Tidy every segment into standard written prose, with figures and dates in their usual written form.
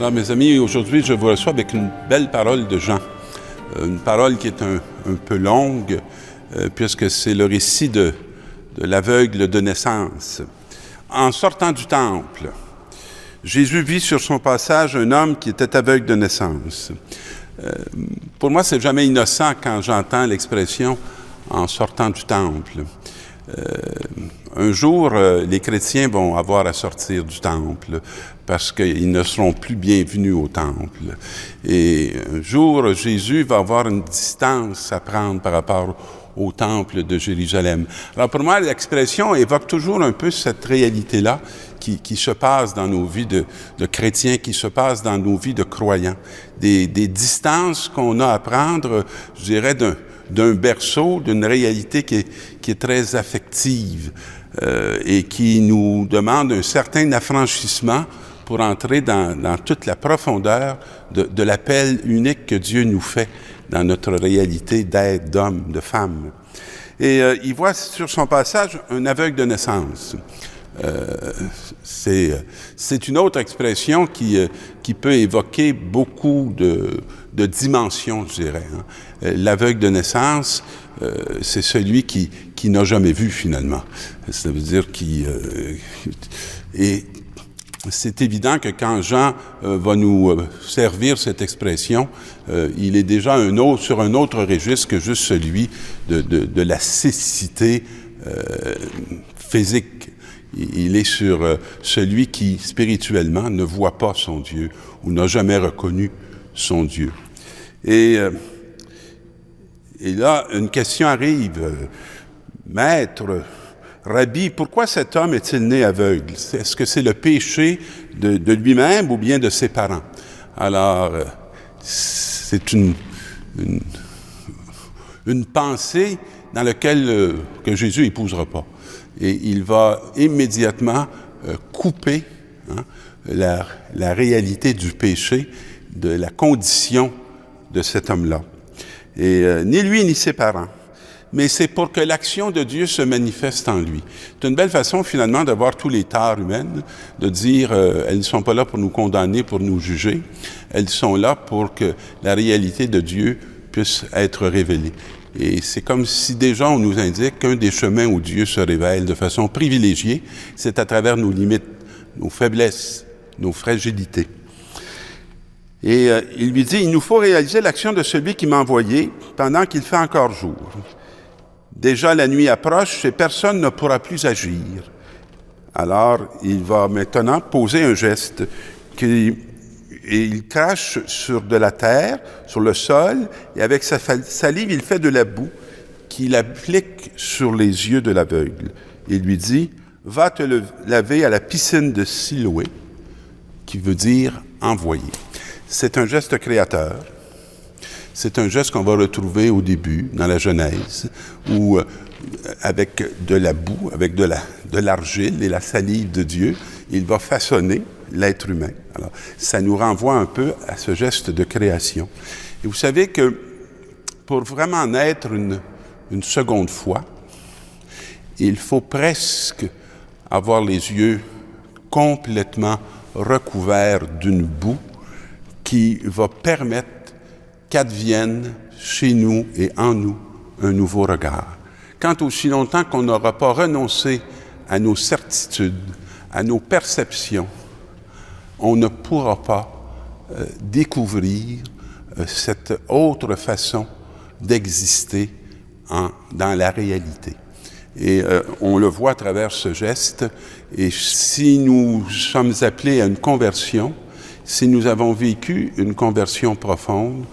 Alors mes amis, aujourd'hui je vous reçois avec une belle parole de Jean. Une parole qui est un peu longue, puisque c'est le récit de l'aveugle de naissance. En sortant du temple, Jésus vit sur son passage un homme qui était aveugle de naissance. Pour moi, c'est jamais innocent quand j'entends l'expression « en sortant du temple ». Un jour, les chrétiens vont avoir à sortir du temple parce qu'ils ne seront plus bienvenus au temple. Et un jour, Jésus va avoir une distance à prendre par rapport au temple de Jérusalem. Alors pour moi, l'expression évoque toujours un peu cette réalité-là qui se passe dans nos vies de chrétiens, qui se passe dans nos vies de croyants. Des distances qu'on a à prendre, je dirais, d'un berceau, d'une réalité qui est très affective et qui nous demande un certain affranchissement pour entrer dans toute la profondeur de l'appel unique que Dieu nous fait dans notre réalité d'être, d'homme, de femme. Et il voit sur son passage un aveugle de naissance. C'est une autre expression qui peut évoquer beaucoup de dimensions, je dirais. L'aveugle de naissance, c'est celui qui n'a jamais vu finalement. Ça veut dire et c'est évident que quand Jean va nous servir cette expression, il est déjà sur un autre registre que juste celui de la cécité physique. Il est sur celui qui, spirituellement, ne voit pas son Dieu ou n'a jamais reconnu son Dieu. Et là, une question arrive. Maître, Rabbi, pourquoi cet homme est-il né aveugle? Est-ce que c'est le péché de lui-même ou bien de ses parents? Alors, c'est une pensée dans laquelle que Jésus n'épousera pas. Et il va immédiatement couper la réalité du péché, de la condition de cet homme-là. Et ni lui ni ses parents. Mais c'est pour que l'action de Dieu se manifeste en lui. C'est une belle façon, finalement, de voir tous les tares humaines, de dire elles ne sont pas là pour nous condamner, pour nous juger. Elles sont là pour que la réalité de Dieu puisse être révélée. Et c'est comme si déjà on nous indique qu'un des chemins où Dieu se révèle de façon privilégiée, c'est à travers nos limites, nos faiblesses, nos fragilités. Et il lui dit, il nous faut réaliser l'action de celui qui m'a envoyé pendant qu'il fait encore jour. Déjà la nuit approche et personne ne pourra plus agir. Alors il va maintenant poser un geste et il crache sur de la terre, sur le sol, et avec sa salive, il fait de la boue qu'il applique sur les yeux de l'aveugle. Il lui dit, « Va te laver à la piscine de Siloé », qui veut dire « envoyer ». C'est un geste créateur. C'est un geste qu'on va retrouver au début, dans la Genèse, où avec de la boue, avec de l'argile et la salive de Dieu, il va façonner l'être humain. Alors, ça nous renvoie un peu à ce geste de création. Et vous savez que pour vraiment naître une seconde fois, il faut presque avoir les yeux complètement recouverts d'une boue qui va permettre qu'advienne chez nous et en nous un nouveau regard. Quand aussi longtemps qu'on n'aura pas renoncé à nos certitudes, à nos perceptions, on ne pourra pas découvrir cette autre façon d'exister dans la réalité. Et on le voit à travers ce geste. Et si nous sommes appelés à une conversion, si nous avons vécu une conversion profonde,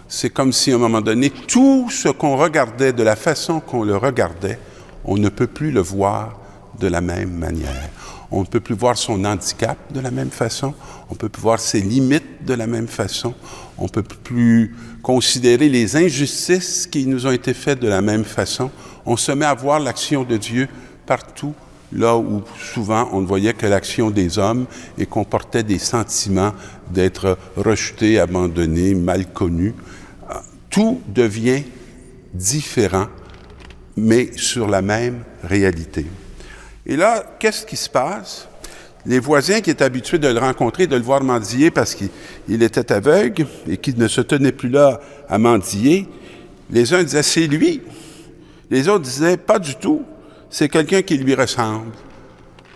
c'est comme si à un moment donné, tout ce qu'on regardait de la façon qu'on le regardait, on ne peut plus le voir de la même manière. On ne peut plus voir son handicap de la même façon, on ne peut plus voir ses limites de la même façon, on ne peut plus considérer les injustices qui nous ont été faites de la même façon. On se met à voir l'action de Dieu partout, là où souvent on ne voyait que l'action des hommes et qu'on portait des sentiments d'être rejeté, abandonné, mal connu. Tout devient différent, mais sur la même réalité. Et là, qu'est-ce qui se passe? Les voisins qui étaient habitués de le rencontrer, de le voir mendier parce qu'il était aveugle et qu'il ne se tenait plus là à mendier, les uns disaient « c'est lui ». Les autres disaient « pas du tout, c'est quelqu'un qui lui ressemble ».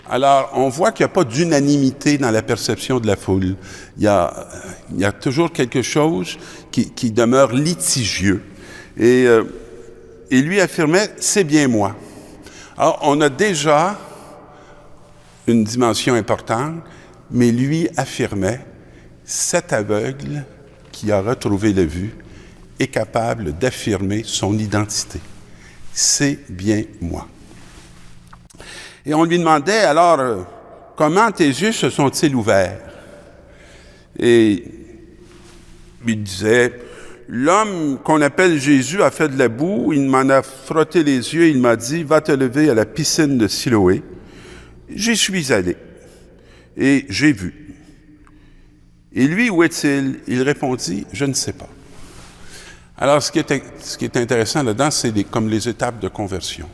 Alors, on voit qu'il n'y a pas d'unanimité dans la perception de la foule. Il y a toujours quelque chose qui demeure litigieux. Et lui affirmait « c'est bien moi ». Alors, on a déjà une dimension importante, mais lui affirmait « cet aveugle qui a retrouvé la vue est capable d'affirmer son identité. C'est bien moi ». Et on lui demandait alors « comment tes yeux se sont-ils ouverts ?» Et il disait « l'homme qu'on appelle Jésus a fait de la boue, il m'en a frotté les yeux, il m'a dit « va te lever à la piscine de Siloé ». J'y suis allé et j'ai vu. Et lui, où est-il? Il répondit, je ne sais pas. Alors, ce qui est intéressant là-dedans, c'est comme les étapes de conversion.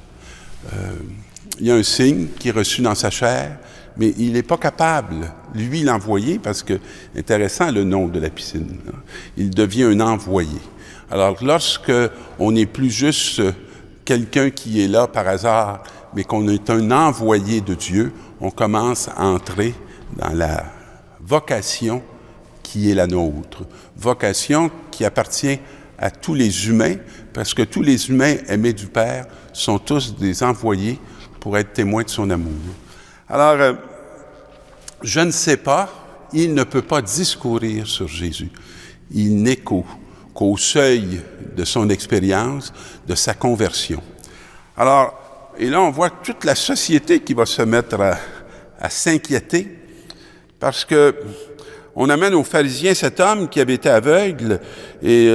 Il y a un signe qui est reçu dans sa chair, mais il n'est pas capable, lui, l'envoyer, parce que, intéressant le nom de la piscine, hein, il devient un envoyé. Alors, lorsque on n'est plus juste quelqu'un qui est là par hasard, mais qu'on est un envoyé de Dieu, on commence à entrer dans la vocation qui est la nôtre. Vocation qui appartient à tous les humains, parce que tous les humains aimés du Père sont tous des envoyés pour être témoins de son amour. Alors, je ne sais pas, il ne peut pas discourir sur Jésus. Il n'est qu'au seuil de son expérience, de sa conversion. Alors, et là, on voit toute la société qui va se mettre à s'inquiéter parce que on amène aux pharisiens cet homme qui avait été aveugle et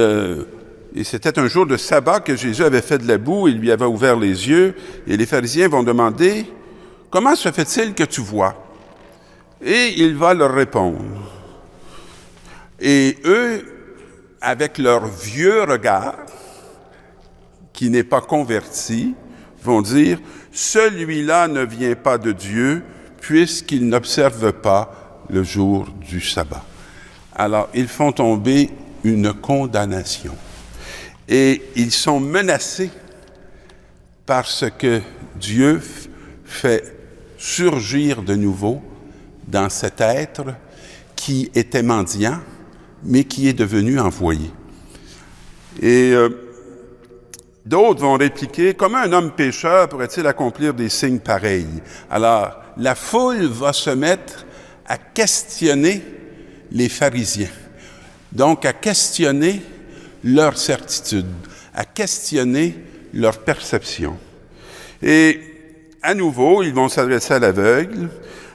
c'était un jour de sabbat que Jésus avait fait de la boue, il lui avait ouvert les yeux et les pharisiens vont demander « Comment se fait-il que tu vois ?» Et il va leur répondre. Et eux, avec leur vieux regard, qui n'est pas converti, vont dire « Celui-là ne vient pas de Dieu puisqu'il n'observe pas le jour du sabbat. » Alors, ils font tomber une condamnation. Et ils sont menacés parce que Dieu fait surgir de nouveau dans cet être qui était mendiant, mais qui est devenu envoyé. Et d'autres vont répliquer, comment un homme pécheur pourrait-il accomplir des signes pareils? Alors, la foule va se mettre à questionner les pharisiens. Donc, à questionner leur certitude, à questionner leur perception. Et, à nouveau, ils vont s'adresser à l'aveugle.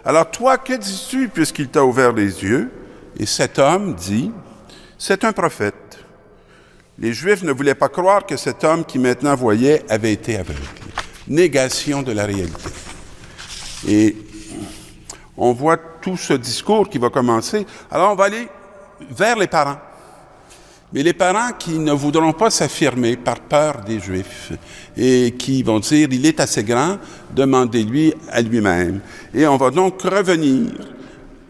Alors, toi, que dis-tu puisqu'il t'a ouvert les yeux? Et cet homme dit, c'est un prophète. Les Juifs ne voulaient pas croire que cet homme qui maintenant voyait avait été aveugle. Négation de la réalité. Et on voit tout ce discours qui va commencer. Alors, on va aller vers les parents. Mais les parents qui ne voudront pas s'affirmer par peur des Juifs et qui vont dire « il est assez grand, demandez-lui à lui-même ». Et on va donc revenir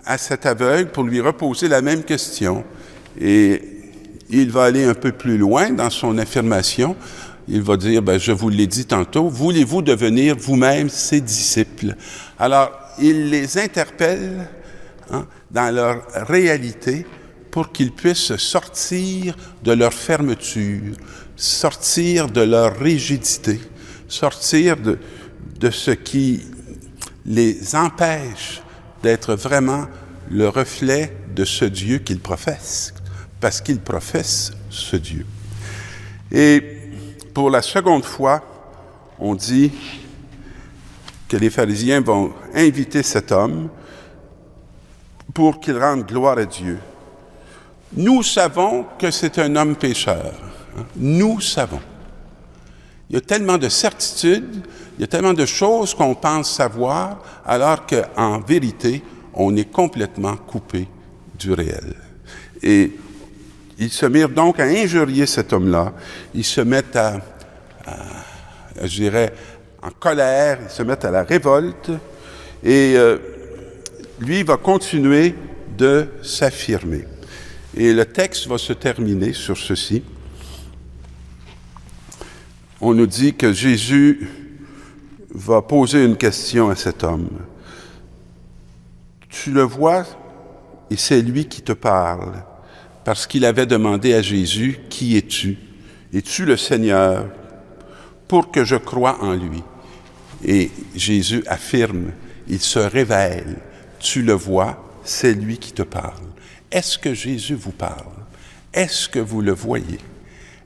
à cet aveugle pour lui reposer la même question. Et il va aller un peu plus loin dans son affirmation. Il va dire, je vous l'ai dit tantôt, voulez-vous devenir vous-même ses disciples? Alors, il les interpelle dans leur réalité pour qu'ils puissent sortir de leur fermeture, sortir de leur rigidité, sortir de ce qui les empêche d'être vraiment le reflet de ce Dieu qu'ils professent, parce qu'ils professent ce Dieu. Et pour la seconde fois, on dit que les pharisiens vont inviter cet homme pour qu'il rende gloire à Dieu. Nous savons que c'est un homme pécheur. Nous savons. Il y a tellement de certitudes, il y a tellement de choses qu'on pense savoir, alors qu'en vérité, on est complètement coupé du réel. Et ils se mirent donc à injurier cet homme-là. Ils se mettent je dirais, en colère, ils se mettent à la révolte. Et lui, va continuer de s'affirmer. Et le texte va se terminer sur ceci. On nous dit que Jésus va poser une question à cet homme. Tu le vois, et c'est lui qui te parle, parce qu'il avait demandé à Jésus, « Qui es-tu? Es-tu le Seigneur? Pour que je croie en lui. » Et Jésus affirme, il se révèle. Tu le vois, c'est lui qui te parle. Est-ce que Jésus vous parle? Est-ce que vous le voyez?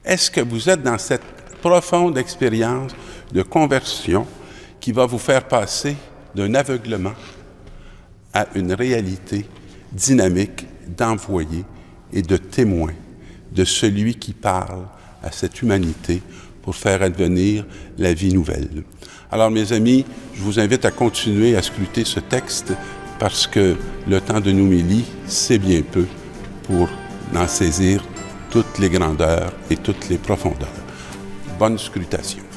Est-ce que vous êtes dans cette profonde expérience de conversion qui va vous faire passer d'un aveuglement à une réalité dynamique d'envoyé et de témoin de celui qui parle à cette humanité pour faire advenir la vie nouvelle. Alors, mes amis, je vous invite à continuer à scruter ce texte parce que le temps de l'homélie, c'est bien peu pour en saisir toutes les grandeurs et toutes les profondeurs. Bonne scrutation.